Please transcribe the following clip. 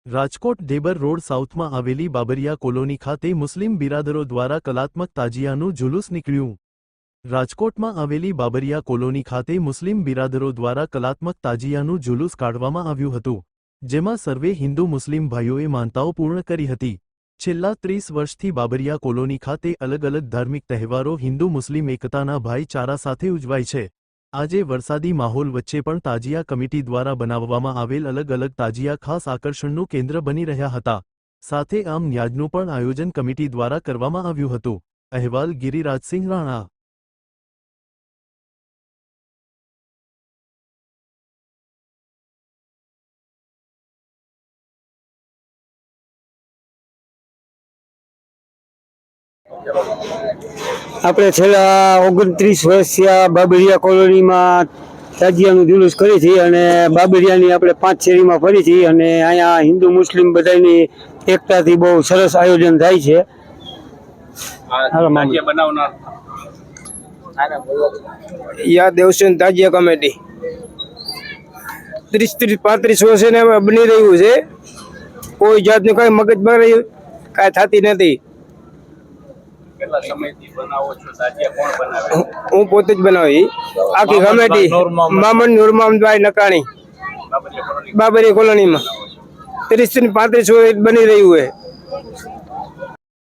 Rajkot Dhebar road સાઉથમાં આવેલી Babariya colony ખાતે મુસ્લિમ બિરાદરો દ્વારા કલાત્મક તાજિયાનું જુલુસ નીકળ્યું। રાજકોટમાં આવેલી બાબરિયા કોલોની ખાતે મુસ્લિમ બિરાદરો દ્વારા કલાત્મક તાજિયાનું જુલુસ કાઢવામાં આવ્યું હતું, જેમાં સર્વે હિન્દુ મુસ્લિમ ભાઈઓએ માનતાઓ પૂર્ણ કરી હતી। છેલ્લા 30 વર્ષથી બાબરિયા કોલોની ખાતે અલગ અલગ ધાર્મિક તહેવારો હિન્દુ મુસ્લિમ એકતાના ભાઈચારા સાથે ઉજવાય છે। આજે વરસાદી માહોલ વચ્ચે પણ તાજિયા કમિટી દ્વારા બનાવવામાં આવેલ અલગ અલગ તાજિયા ખાસ આકર્ષણનું કેન્દ્ર બની રહ્યા હતા। સાથે આમ ન્યાજનું પણ આયોજન કમિટી દ્વારા કરવામાં આવ્યું હતું। અહેવાલ ગિરિરાજસિંહ રાણા। આપણે છેલ્લા 29 વર્ષથી આ બાબરિયા કોલોનીમાં તાજિયાનું જુલુસ કરી છે અને બાબરિયાની આપણે 5 શેરીમાં ફરી છે અને અહીંયા હિન્દુ મુસ્લિમ બધાની એકતાથી બહુ સરસ આયોજન થાય છે। યા દેવસેન તાજિયા કમિટી 30-35 વર્ષે બની રહ્યું છે। કોઈ જાતની કઈ મગજમારી કાંઈ થતી નથી। હું પોતે જ બનાવી આખી કમિટી મામન નુરમામભાઈ નકાણી બાબરિયા કોલોનીમાં 30-35 વર્ષ બની રહ્યું છે।